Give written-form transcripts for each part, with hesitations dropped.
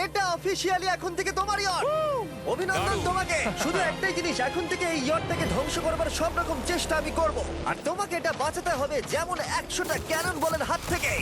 এটা অফিসিয়ালি এখন থেকে তোমার ইয়ট। অভিনন্দন দারুণ। তোমাকে। শুধু একটাই জিনিস, এখন থেকে এই ইয়টটাকে ধ্বংস করবার সব রকম চেষ্টা আমি করব, আর তোমাকে এটা বাঁচাতে হবে যেমন 100টা ক্যানন বলের হাত থেকে,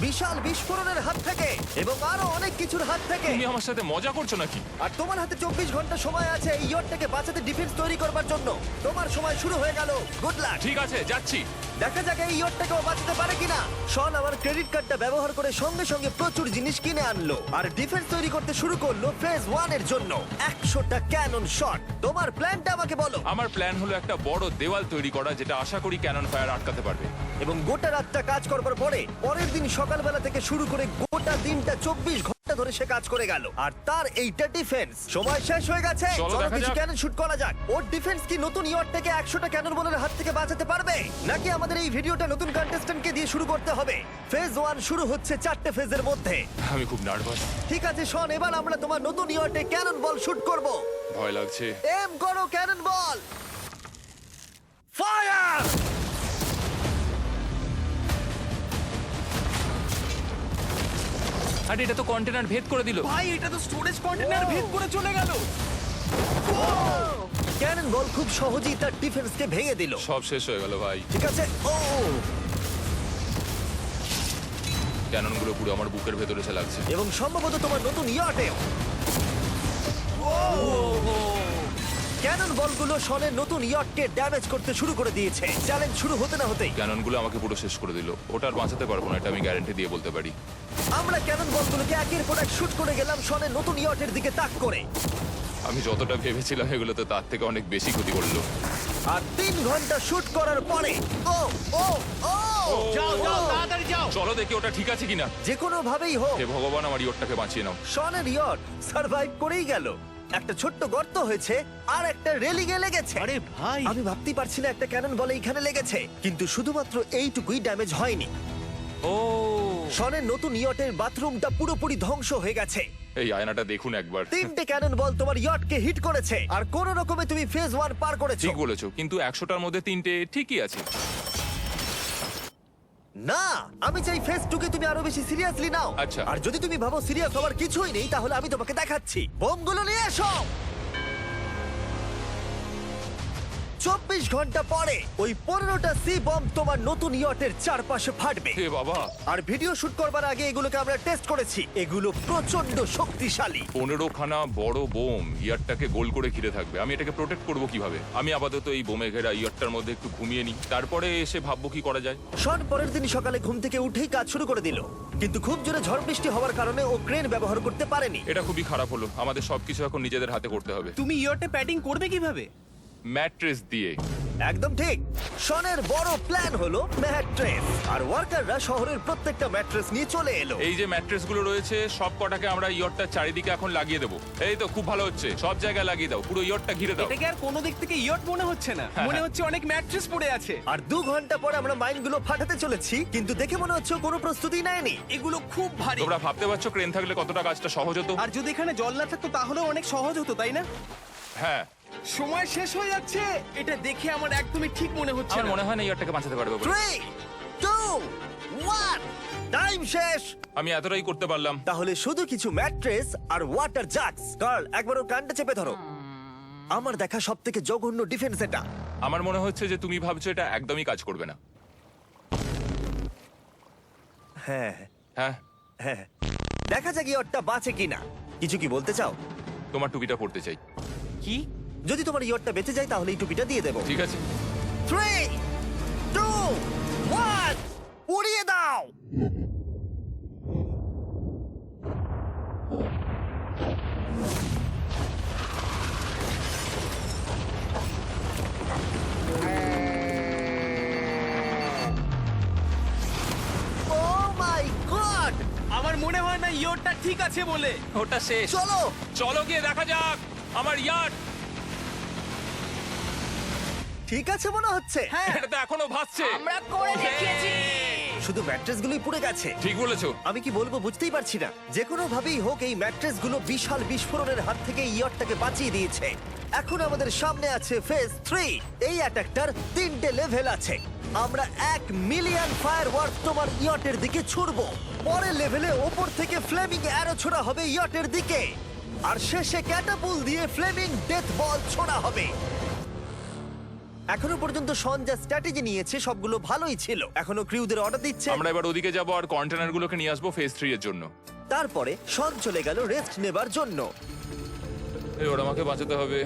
বিশাল বিস্ফোরণের হাত থেকে, এবং আরো অনেক কিছুর হাত থেকে। তুমি আমার সাথে মজা করছো নাকি? আর তোমার হাতে 24 ঘন্টা সময় আছে এই ইয়টটাকে বাঁচাতে, ডিফেন্স তৈরি করবার জন্য। তোমার সময় শুরু হয়ে গেল। Good luck. ঠিক আছে, যাচ্ছি। দেখা যাক এই ইয়টটাকেও বাঁচাতে পারে কিনা। শন আমার ক্রেডিট কার্ডটা ব্যবহার করে সঙ্গে সঙ্গে প্রচুর জিনিস কিনে আনলো আর ডিফেন্স তৈরি করতে শুরু করলো ফেজ 1 এর জন্য 100টা ক্যানন শট। তোমার প্ল্যানটা আমাকে বলো। আমার প্ল্যান হলো একটা বড় দেওয়াল তৈরি করা, যেটা আশা করি ক্যানন ফায়ার আটকাতে পারবে। এবং গোটা রাতটা কাজ করবার পরে পরের দিন সকালবেলা থেকে শুরু করে গোটা দিনটা 24 ঘন্টা ধরে সে কাজ করে গেল, আর তার এইটা ডিফেন্স। সময় শেষ হয়ে গেছে। চলো চলো দেখা কিছু যাক। ক্যানন শুট করা যাক। ওর ডিফেন্স কি নতুন ইয়টটাকে 100টা ক্যানন বলের হাত থেকে বাঁচাতে পারবে, নাকি আমাদের এই ভিডিওটা নতুন কন্টেস্ট্যান্টকে দিয়ে শুরু করতে হবে? ফেজ 1 শুরু হচ্ছে 4টে ফেজের মধ্যে। আমি খুব নার্ভাস। ঠিক আছে শন, এবার আমরা তোমার নতুন ইয়টে ক্যানন বল শুট করব। ভয় লাগছে। এম করো ক্যানন বল। ফায়ার! আরে এটা তো কন্টেনার ভেদ করে দিল। ভাই এটা তো স্টোরেজ কন্টেনার ভেদ করে চলে গেল। ক্যানন বল খুব সহজেই তার ডিফেন্সকে ভেঙে দিল। সব শেষ হয়ে গেল ভাই। ঠিক আছে। ও ক্যাননগুলো পুরো আমার বুকের ভেতরে এসে লাগছে। এবং সম্ভবত তোমার নতুন ইয়টেও। ক্যানন বলগুলো শনের নতুন ইয়টকে ড্যামেজ করতে শুরু করে দিয়েছে। চ্যালেঞ্জ শুরু হতে না হতেই ক্যাননগুলো আমাকে পুরো শেষ করে দিল। ওটা আর বাঁচাতে পারবো না, এটা আমি গ্যারান্টি দিয়ে বলতে পারি। আমরা ক্যানন বলগুলোকে একের পর এক শুট করে গেলাম শনের নতুন ইয়টের দিকে তাক করে। আমি যতটা ভেবেছিলাম এগুলো তো তার থেকে অনেক বেশি ক্ষতি করলো। আর 3 ঘন্টা শুট করার পরে ও ও ও যাও যাও তাড়াতাড়ি যাও। চলো দেখি ওটা ঠিক আছে কিনা। যে কোনো ভাবেই হোক হে ভগবান, আমার ইয়টটাকে বাঁচিয়ে নাও। শনের ইয়ট সার্ভাইভ করেই গেল। একটা ছোট্ট গর্ত হয়েছে আর একটা রেলিংয়ে লেগেছে। আরে ভাই আমি ভাবতেই পারছি না একটা ক্যানন বলে এইখানে লেগেছে, কিন্তু শুধুমাত্র এইটুকুই ড্যামেজ হয়নি। ও শনের নতুন ইয়টের বাথরুমটা পুরোপুরি ধ্বংস হয়ে গেছে। এই আয়নাটা দেখুন একবার। 3টে ক্যানন বল তোমার ইয়টকে হিট করেছে, আর কোন রকমে তুমি ফেজ 1 পার করেছো। ঠিক বলেছো, কিন্তু 100টার মধ্যে 3টে ঠিকই আছে। না, আমি চাই ফেজ 2 কে তুমি আরো বেশি সিরিয়াসলি নাও। আচ্ছা। আর যদি তুমি ভাবো সিরিয়াস হওয়ার কিছুই নেই, তাহলে আমি তোমাকে দেখাচ্ছি। বোমগুলো নিয়ে এসো। 24 ঘন্টা পরে ওই 15টা সি বম তোমার নতুন ইয়টের চারপাশে ফাটবে। হে বাবা, আর ভিডিও শুট করবার আগে এগুলোকে আমরা টেস্ট করেছি। এগুলো প্রচন্ড শক্তিশালী। 15খানা বড় বোম ইয়ারটাকে গোল করে ঘিরে থাকবে। আমি এটাকে প্রোটেক্ট করব কিভাবে? আমি আপাতত এই বোমে ঘেরা ইয়ারটার মধ্যে একটু ঘুমিয়ে নিই, তারপরে এসে ভাববো কি করা যায়। শন পরের দিন সকালে ঘুম থেকে উঠেই কাজ শুরু করে দিল, কিন্তু খুব জোরে ঝড় বৃষ্টি হওয়ার কারণে ও ক্রেন ব্যবহার করতে পারেনি। এটা খুবই খারাপ হলো। আমাদের সবকিছু এখন নিজেদের হাতে করতে হবে। তুমি ইয়টে প্যাডিং করবে কিভাবে? ম্যাট্রেস দিয়ে। একদম ঠিক। শনের বড় প্ল্যান হলো ম্যাট্রেস, আর ওয়ার্কাররা শহরের প্রত্যেকটা ম্যাট্রেস নিয়ে চলে এলো। এই যে ম্যাট্রেসগুলো রয়েছে সব কটাকে আমরা ইয়রটার চারিদিকে এখন লাগিয়ে দেবো। এই তো খুব ভালো হচ্ছে, সব জায়গায় লাগিয়ে দাও, পুরো ইয়রটা ঘিরে দাও। এটাকে আর কোনো দিক থেকে ইয়ট মনে হচ্ছে না, মনে হচ্ছে অনেক ম্যাট্রেস পড়ে আছে। আর 2 ঘন্টা পরে আমরা মাইনগুলো ফাটাতে চলেছি, কিন্তু দেখে মনে হচ্ছে ও কোনো প্রস্তুতি নেয়নি। এগুলো খুব ভারী। তোমরা ভাবতে পারছো ক্রেন থাকলে কতটা কাজটা সহজ হতো? আর যদি এখানে জল না থাকতো তাহলেও অনেক সহজ হতো, তাই না? হ্যাঁ, সময় শেষ হয়ে যাচ্ছে। এটা দেখে আমার একদমই ঠিক মনে হচ্ছে আমার না। মনে হয় না ইয়রটাকে বাঁচাতে পারবে বলে। 3 2 1 টাইম শেষ। আমি এতটাই করতে পারলাম। তাহলে শুধু কিছু ম্যাট্রেস আর ওয়াটার জাগস। কার্ল, একবার ওর কানটা চেপে ধরো। আমার দেখা সবথেকে জঘন্য ডিফেন্স এটা। আমার মনে হচ্ছে যে তুমি ভাবছো এটা একদমই কাজ করবে না। হ্যাঁ হ্যাঁ, হ্যাঁ, দেখা যাক ইয়টটা বাঁচে কিনা। কিছু কি বলতে চাও? তোমার টুপিটা পড়তে চাই। কি? যদি তোমার ইয়টটা বেঁচে যায় তাহলে এই টুপিটা দিয়ে দেবো। ঠিক আছে। 3 2 1 উড়িয়ে দাও। Oh my God! আমার মনে হয় না ইয়টটা ঠিক আছে বলে। ওটা শেষ। চলো। চলো গিয়ে দেখা যাক আমার ইয়ার্ড। ঠিক আছে মনে হচ্ছে। হ্যাঁ, এটা তো এখনো ভাসছে। আমরা করে দেখিয়েছি। শুধু ম্যাট্রেসগুলোই পুড়ে গেছে। ঠিক বলেছো। আমি কি বলবো বুঝতেই পারছি না। যে কোনো ভাবেই হোক এই ম্যাট্রেসগুলো বিশাল বিস্ফোরণের হাত থেকে ইয়টটাকে বাঁচিয়ে দিয়েছে। এখন আমাদের সামনে আছে ফেজ 3। এই অ্যাটাকটার 3টে লেভেল আছে। আমরা 1,000,000 ফায়ারওয়ার্ক তোমার ইয়টের দিকে ছুড়বো। পরের লেভেলে ওপর থেকে ফ্লেমিং অ্যারো ছোড়া হবে ইয়টের দিকে, আর শেষে ক্যাটাপুল দিয়ে ফ্লেমিং ডেথ বল ছোড়া হবে। এখনো পর্যন্ত শন যা স্ট্র্যাটেজি নিয়েছে সবগুলো ভালোই ছিল। এখনো ক্রিউদের অর্ডার দিচ্ছে। আমরা এবার ওদিকে যাব আর কন্টেনারগুলোকে নিয়ে আসবো ফেজ 3 এর জন্য। তারপরে শন চলে গেল রেস্ট নেবার জন্য। এই ওরা আমাকে বাঁচাতে হবে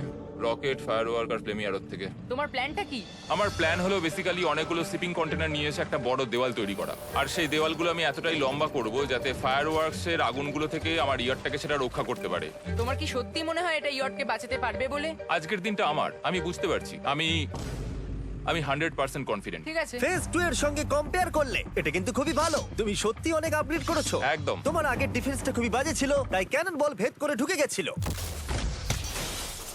রকেট, ফায়ারওয়ার্ক আর ফ্লেমি অ্যারোর থেকে। তোমার প্ল্যানটা কি? আমার প্ল্যান হলো বেসিক্যালি অনেকগুলো শিপিং কন্টেনার নিয়ে এসে একটা বড় দেওয়াল তৈরি করা, আর সেই দেওয়ালগুলো আমি এতটাই লম্বা করব যাতে ফায়ারওয়ার্কস এর আগুনগুলো থেকে আমার ইয়ারটাকে সেটা রক্ষা করতে পারে। তোমার কি সত্যি মনে হয় এটা ইয়টকে বাঁচাতে পারবে বলে? আজকের দিনটা আমার, আমি বুঝতে পারছি। আমি 100% কনফিডেন্ট। ঠিক আছে। ফেজ 2 এর সঙ্গে কম্পেয়ার করলে এটা কিন্তু খুবই ভালো। তুমি সত্যি অনেক আপগ্রেড করেছো। একদম। তোমার আগের ডিফেন্সটা খুবই বাজে ছিল, তাই ক্যানন বল ভেদ করে ঢুকে গেছিল।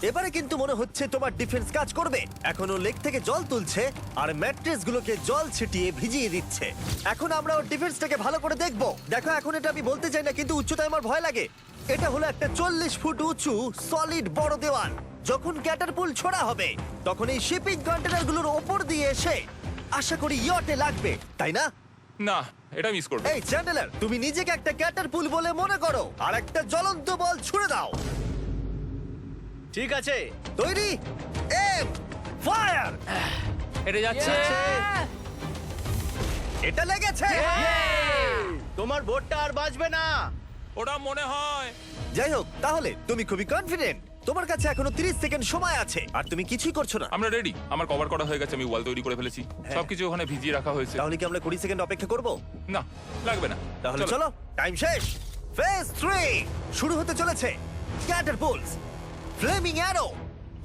এবারে কিন্তু মনে হচ্ছে তোমার ডিফেন্স কাজ করবে। এখনো লেক থেকে জল তুলছে আর ম্যাট্রেস গুলোকে জল ছিটিয়ে ভিজিয়ে দিচ্ছে। এখন আমরা ওর ডিফেন্সটাকে ভালো করে দেখবো। দেখো, এখন এটা আমি বলতে চাই না, কিন্তু উচ্চতায় আমার ভয় লাগে। এটা হলো একটা 40 ফুট উঁচু সলিড বড় দেওয়াল। যখন ক্যাটারপুল ছোড়া হবে তখন এই শিপিং কন্টেনারগুলোর ওপর দিয়ে এসে আশা করি ইয়টে লাগবে, তাই না? না, এটা মিস করব। এই চ্যান্ডেলার, তুমি নিজেকে একটা ক্যাটারপুল বলে মনে করো আর একটা জ্বলন্ত বল ছুড়ে দাও। ঠিক আছে। তৈরি, এম, ফায়ার! এটা যাচ্ছে। Yeah! এটা লেগেছে। তোমার বোটটা আর বাজবে না। ওটা মনে হয়। যাই হোক, তাহলে তুমি খুবই কনফিডেন্ট। তোমার কাছে এখনো 30 সেকেন্ড সময় আছে আর তুমি কিছুই করছো না। আমরা রেডি, আমার কভার করা হয়ে গেছে, আমি ওয়াল তৈরি করে ফেলেছি, সবকিছু ওখানে ভিজিয়ে রাখা হয়েছে। তাহলে কি আমরা 20 সেকেন্ড অপেক্ষা করব? না, লাগবে না। তাহলে চলো, টাইম শেষ। ফেজ 3 শুরু হতে চলেছে। ক্যাটারপুলস, ফ্লেমিং অ্যারো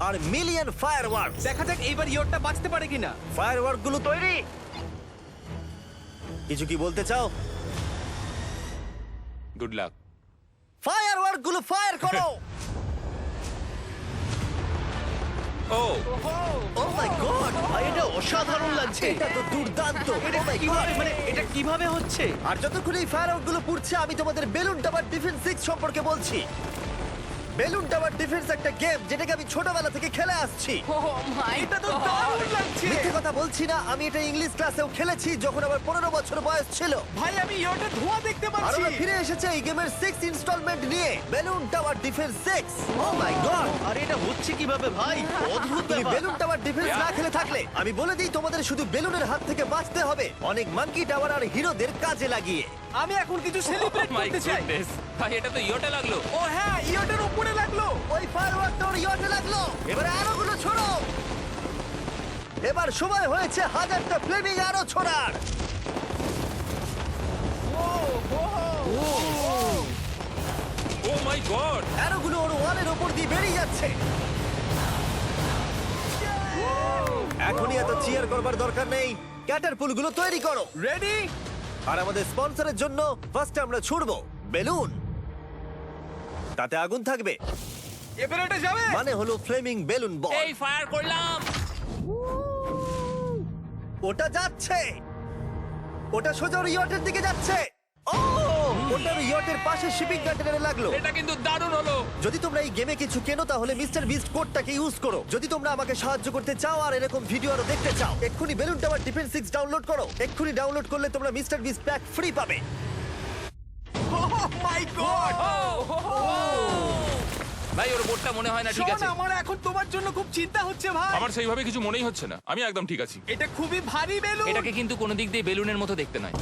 আর মিলিয়ন ফায়ারওয়ার্ক। দেখা যাক এইবার ইয়টটা বাঁচতে পারে কিনা। ফায়ারওয়ার্ক গুলো তৈরি। কিছু কি বলতে চাও? Good luck. ফায়ারওয়ার্ক গুলো ফায়ার করো। ও ও মাই গড, এটা অসাধারণ লাগছে। এটা তো দুর্দান্ত। Oh my কিভাবে God! মানে এটা কিভাবে হচ্ছে? আর যতক্ষণ এই ফায়ারওয়ার্ক গুলো পুড়ছে আমি তোমাদের বেলুন টাওয়ার ডিফেন্স 6 সম্পর্কে বলছি। বেলুন টাওয়ার ডিফেন্স একটা গেম যেটাকে আমি ছোটবেলা থেকে খেলে আসছি। Oh my এটা তো God! দারুণ লাগছে। মিথ্যে কথা বলছি না, আমি এটা ইংলিশ ক্লাসেও খেলেছি যখন আমার 15 বছর বয়স ছিল। ভাই আমি ইয়টে ধোঁয়া দেখতে আর পাচ্ছি। আমরা ফিরে এসেছে এই গেমের 6 ইনস্টলমেন্ট নিয়ে, বেলুন টাওয়ার ডিফেন্স 6। ও মাই গড, আর এটা হচ্ছে কিভাবে ভাই? অদ্ভুত তুমি ব্যাপার। বেলুন টাওয়ার ডিফেন্স না খেলে থাকলে আমি বলে দিই তোমাদের শুধু বেলুনের হাত থেকে বাঁচতে হবে অনেক মাঙ্কি টাওয়ার আর হিরোদের কাজে লাগিয়ে। আমি এখন কিছু সেলিব্রেট মাই করতে চাই। গুডনেস, ভাই এটা তো ইয়োটা লাগলো। ও হ্যাঁ, ইয়টের উপরে লাগলো। ওই ফায়ারওয়ার্কটা ওর ইয়টে লাগলো। এবারে আরোগুলো ছোড়ো। এবার সময় হয়েছে 1000টা ফ্লেমিং আরো ছোড়ার। ও মাই গড, অ্যারোগুলো ওর ওয়ালের ওপর দিয়ে বেরিয়ে যাচ্ছে। এখনই এত চিয়ার করবার দরকার নেই, ক্যাটারপুলগুলো তৈরি করো। রেডি? আর আমাদের স্পন্সরের জন্য ফার্স্টে আমরা ছুড়বো বেলুন, তাতে আগুন থাকবে, এবার এটা যাবে। মানে হলো ফ্লেমিং বেলুন বল। এই ফায়ার করলাম। ওটা যাচ্ছে, ওটা সোজা ওর ইয়টের দিকে যাচ্ছে। ও, ওটা ওর ইয়টের পাশে শিপিং কন্টেনারে লাগলো। এটা কিন্তু দারুণ হলো। যদি তোমরা এই গেমে কিছু কেনো তাহলে মিস্টার বিস্ট কোডটাকে ইউজ করো। যদি তোমরা আমাকে সাহায্য করতে চাও আর এরকম ভিডিও আরো দেখতে চাও, এক্ষুনি বেলুন টাওয়ার ডিফেন্স 6 ডাউনলোড করো। এক্ষুনি ডাউনলোড করলে তোমরা মিস্টার বিস্ট প্যাক ফ্রি পাবে। ও মাই গড। ভাই ওর বোটটা মনে হয় না ঠিক আছে। আমার এখন তোমার জন্য খুব চিন্তা হচ্ছে ভাই। আমার সেইভাবে কিছু মনেই হচ্ছে না, আমি একদম ঠিক আছি। এটা খুবই ভারী বেলুন। এটাকে কিন্তু কোনো দিক দিয়ে বেলুনের মতো দেখতে নয়।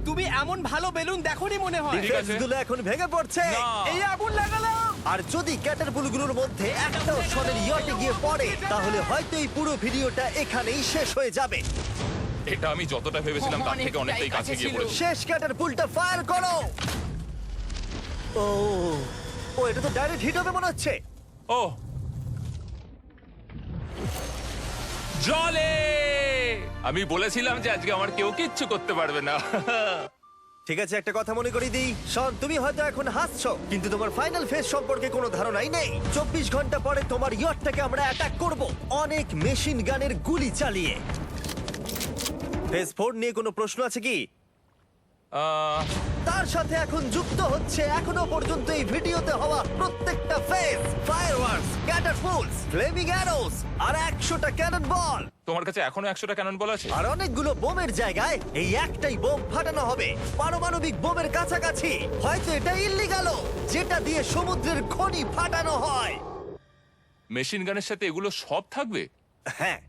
তুমি এমন ভালো বেলুন দেখোনি মনে হয়। ঠিক আছে। ডিফেন্সগুলো এখন ভেঙে পড়ছে। না। এই আগুন লাগালাম। আর যদি ক্যাটারপুলগুলোর মধ্যে একটাও শনের ইয়টে গিয়ে পড়ে তাহলে হয়তো এই পুরো ভিডিওটা এখানেই শেষ হয়ে যাবে। এটা আমি যতটা ভেবেছিলাম তার থেকে অনেকটাই কাছে গিয়ে পড়েছে। শেষ ক্যাটারপুলটা ফায়ার করো। ও, ও এটা তো ডাইরেক্ট হিট হবে মনে হচ্ছে। ও জলে, আমি বলেছিলাম যে আজকে আমার কেউ কিচ্ছু করতে পারবে না। ঠিক আছে, একটা কথা মনে করিয়ে দিই, শন তুমি হয়তো এখন হাসছো কিন্তু তোমার ফাইনাল ফেজ সম্পর্কে কোনো ধারণাই নেই। 24 ঘন্টা পরে তোমার ইয়টটাকে আমরা অ্যাটাক করব অনেক মেশিন গানের গুলি চালিয়ে। ফেজ 4 নিয়ে কোনো প্রশ্ন আছে কি? আহ, তার সাথে এখন যুক্ত হচ্ছে এখনো পর্যন্ত এই ভিডিওতে হওয়া প্রত্যেকটা face, fireworks, catapults, flaming arrows আর 100টা ক্যানন বল। তোমার কাছে এখনো 100টা ক্যানন বল আছে? আর অনেকগুলো বোমের জায়গায় এই একটাই বোম ফাটানো হবে, পারমাণবিক বোমের কাছাকাছি। হয়তো এটা ইল্লিগাল, যেটা দিয়ে সমুদ্রের খনি ফাটানো হয়। মেশিন গানের সাথে এগুলো সব থাকবে? হ্যাঁ,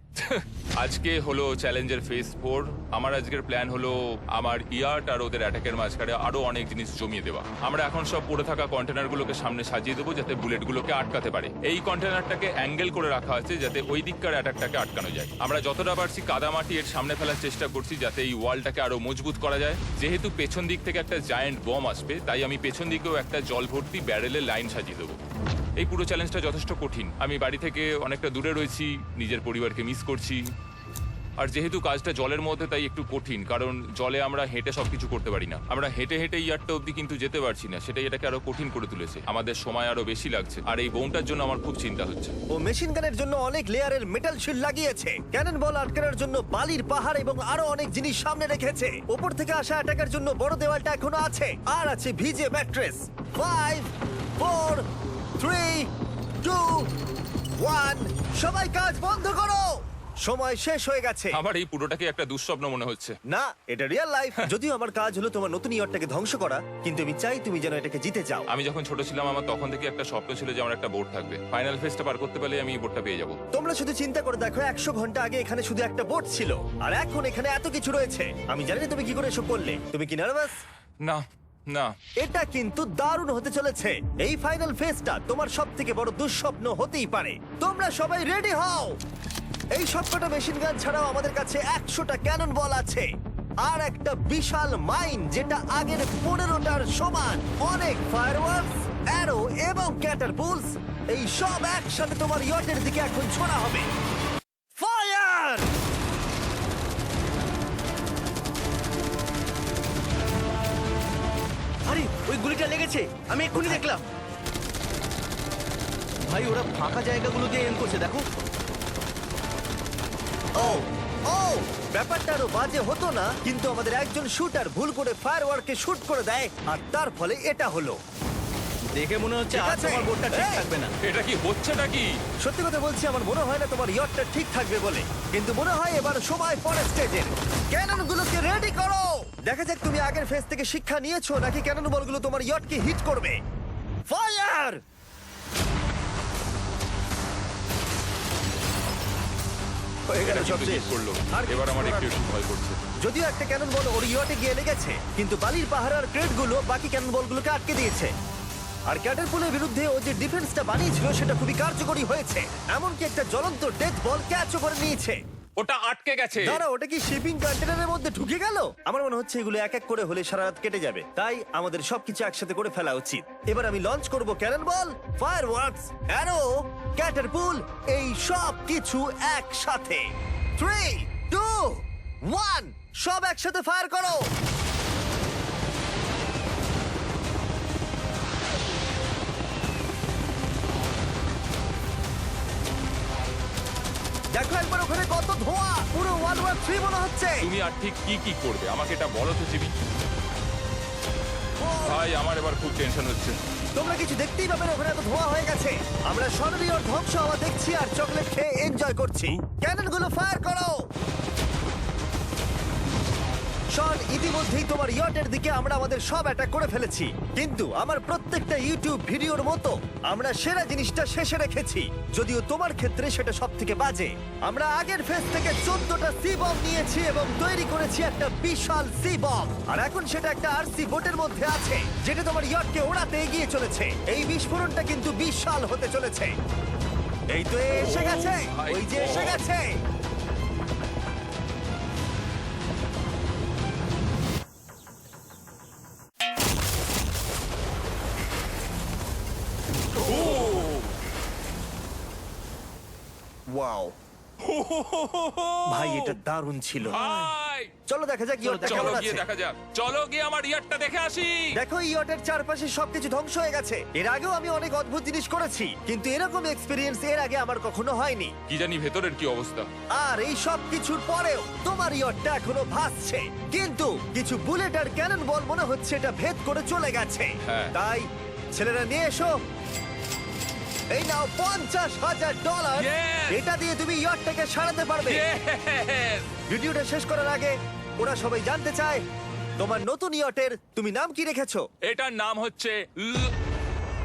আজকে হলো চ্যালেঞ্জের ফেজ 4। আমার আজকের প্ল্যান হলো আমার ইয়ার্ট আর ওদের অ্যাটাকের মাঝখানে আরো অনেক জিনিস জমিয়ে দেওয়া। আমরা এখন সব পড়ে থাকা কন্টেনারগুলোকে সামনে সাজিয়ে দেবো যাতে বুলেটগুলোকে আটকাতে পারে। এই কন্টেনারটাকে অ্যাঙ্গেল করে রাখা আছে যাতে ওই দিককার অ্যাটাকটাকে আটকানো যায়। আমরা যতটা পারছি কাদামাটি এর সামনে ফেলার চেষ্টা করছি যাতে এই ওয়ালটাকে আরো মজবুত করা যায়। যেহেতু পেছন দিক থেকে একটা জায়ান্ট বম আসবে, তাই আমি পেছন দিকেও একটা জল ভর্তি ব্যারেলের লাইন সাজিয়ে দেবো। এই পুরো চ্যালেঞ্জটা যথেষ্ট কঠিন। আমি বাড়ি থেকে অনেকটা দূরে রয়েছি, নিজের পরিবারকে মিস করছি। আর যেহেতু কাজটা জলের মধ্যে, তাই একটু কঠিন, কারণ জলে আমরা হেঁটে সবকিছু করতে পারি না। আমরা হেঁটে হেঁটে ইয়ারটা অব্দি কিন্তু যেতে পারছি না, সেটাই এটাকে আরো কঠিন করে তুলেছে। আমাদের সময় আরো বেশি লাগছে, আর এই বোমটার জন্য আমার খুব চিন্তা হচ্ছে। ও মেশিন গানের জন্য অনেক লেয়ারের মেটাল শিল্ড লাগিয়েছে, ক্যানন বল আটকানোর জন্য বালির পাহাড় এবং আরো অনেক জিনিস সামনে রেখেছে। ওপর থেকে আসা অ্যাটাকের জন্য বড় দেওয়ালটা এখনো আছে, আর আছে ভিজে ম্যাট্রেস। 5 4 3 2 1 সবাই কাজ বন্ধ করো, সময় শেষ হয়ে গেছে। আমার এই পুরোটাকে একটা দুঃস্বপ্ন মনে হচ্ছে। না, এটা রিয়েল লাইফ। যদিও আমার কাজ হলো তোমার নতুন ইয়ারটাকে ধ্বংস করা, কিন্তু আমি চাই তুমি যেন এটাকে জিতে যাও। আমি যখন ছোট ছিলাম, আমার তখন থেকে একটা স্বপ্ন ছিল যে আমার একটা বোট থাকবে। ফাইনাল ফেজটা পার করতে পারলে আমি এই বোটটা পেয়ে যাবো। তোমরা শুধু চিন্তা করে দেখো, 100 ঘন্টা আগে এখানে শুধু একটা বোট ছিল, আর এখন এখানে এত কিছু রয়েছে। আমি জানি না তুমি কি করে এসব করলে। তুমি কি নার্ভাস? না না, এটা কিন্তু দারুণ হতে চলেছে। এই ফাইনাল ফেজটা তোমার সবথেকে বড় দুঃস্বপ্ন হতেই পারে। তোমরা সবাই রেডি হও। এই সবকটা মেশিন গান ছাড়াও আমাদের কাছে 100টা ক্যানন বল আছে, আর একটা বিশাল মাইন যেটা আগের 15টার সমান। অনেক ফায়ারওয়ার্কস, অ্যারো এবং ক্যাটারপুলস, এই সব একসাথে তোমার ইয়টের দিকে এখন ছোড়া হবে। ফায়ার! আরে ওই গুলিটা লেগেছে, আমি এক্ষুনি দেখলাম। ভাই ওরা ফাঁকা জায়গাগুলো দিয়ে এম করছে, দেখো। ও ও ব্যাপারটা আরো বাজে হতো না, কিন্তু আমাদের একজন শুটার ভুল করে ফায়ারওয়ার্ককে শুট করে দেয়, আর তার ফলে এটা হলো। দেখে মনে হচ্ছে ঠিক আর আছে। তোমার বোটটা ঠিক এই! থাকবে না। এটা কি হচ্ছেটা কি? সত্যি কথা বলছি, আমার মনে হয় না তোমার ইয়টটা ঠিক থাকবে বলে, কিন্তু মনে হয় এবার সময় পরের স্টেজের। ক্যাননগুলোকে রেডি করো। দেখা যাক তুমি আগের ফেজ থেকে শিক্ষা নিয়েছো নাকি ক্যানন বলগুলো তোমার ইয়টকে হিট করবে। ফায়ার! হয়ে গেল এটা সব কিন্তু শেষ। ঠিক করলো। আর এবার আমার কিছু একটু করার একটু ভয় করছে। যদিও একটা ক্যানন বল ওর ইয়টে গিয়ে লেগেছে, কিন্তু বালির পাহাড় আর ক্রেটগুলো বাকি ক্যানন বলগুলোকে আটকে দিয়েছে। আর ক্যাটারপুলের বিরুদ্ধে ও যে ডিফেন্সটা বানিয়েছিল সেটা খুবই কার্যকরী হয়েছে। এমনকি একটা জ্বলন্ত ডেথ বল ক্যাচও করে নিয়েছে। ওটা আটকে গেছে। দাঁড়া, ওটা কি শিপিং কন্টেনারের মধ্যে ঢুকে গেল? আমার মনে হচ্ছে এগুলো এক এক করে হলে সারা রাত কেটে যাবে, তাই আমাদের সবকিছু একসাথে করে ফেলা উচিত। এবার আমি লঞ্চ করব ক্যানন বল, ফায়ারওয়ার্কস, অ্যারো, ক্যাটারপুল, এই সব কিছু একসাথে। 3 2 1 সব একসাথে ফায়ার করো। দেখো একবার ওখানে কত ধোঁয়া, পুরো ওয়ার্ল্ড ওয়ার 3 মনে হচ্ছে। তুমি আর ঠিক কি কি করবে আমাকে এটা বলো তো জিমি। ভাই আমার এবার খুব টেনশন হচ্ছে। তোমরা কিছু দেখতেই পাবে না, ওখানে এত ধোঁয়া হয়ে গেছে। আমরা সরাসরি ওর ধ্বংস হওয়া দেখছি আর চকলেট খেয়ে এনজয় করছি। ক্যাননগুলো ফায়ার করো। শন, ইতিমধ্যেই তোমার ইয়টের দিকে আমরা আমাদের সব অ্যাটাক করে ফেলেছি, কিন্তু আমার প্রত্যেকটা ইউটিউব ভিডিওর মতো আমরা সেরা জিনিসটা শেষে রেখেছি। যদিও তোমার ক্ষেত্রে সেটা সব থেকে বাজে। আমরা আগের ফেজ থেকে 14টা সি বম নিয়েছি এবং তৈরি করেছি একটা বিশাল সি বম, আর এখন সেটা একটা আরসি বোটের মধ্যে আছে যেটা তোমার ইয়টকে ওড়াতে এগিয়ে চলেছে। এই বিস্ফোরণটা কিন্তু বিশাল হতে চলেছে। এই তো এসে গেছে, ওই যে এসে গেছে। ওয়াও ভাই, এটা দারুণ ছিল। ভাই এই চলো দেখা যাক ইয়টটা চলো কেমন গিয়ে আছে। দেখা যাক, চলো গিয়ে আমার ইয়ারটা দেখে আসি। দেখো এই ইয়টের চারপাশে সবকিছু ধ্বংস হয়ে গেছে। এর আগেও আমি অনেক অদ্ভুত জিনিস করেছি, কিন্তু এরকম এক্সপিরিয়েন্স এর আগে আমার কখনো হয়নি। কি জানি ভেতরের কি অবস্থা। আর এই সব কিছুর পরেও তোমার ইয়টটা এখনো ভাসছে, কিন্তু কিছু বুলেট আর ক্যানন বল মনে হচ্ছে এটা ভেদ করে চলে গেছে। হ্যাঁ। তাই ছেলেরা নিয়ে এসো, এই নাও $50,000। Yes! এটা দিয়ে তুমি ইয়টটাকে সারাতে পারবে। Yes! ভিডিওটা শেষ করার আগে ওরা সবাই জানতে চায় তোমার নতুন ইয়টের তুমি নাম কি রেখেছো। এটার নাম হচ্ছে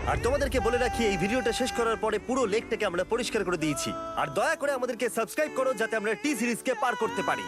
আর তোমাদেরকে বলে রাখি এই ভিডিওটা শেষ করার পরে পুরো লেকটাকে আমরা পরিষ্কার করে দিয়েছি। আর দয়া করে আমাদেরকে সাবস্ক্রাইব করো যাতে আমরা টি সিরিজকে পার করতে পারি।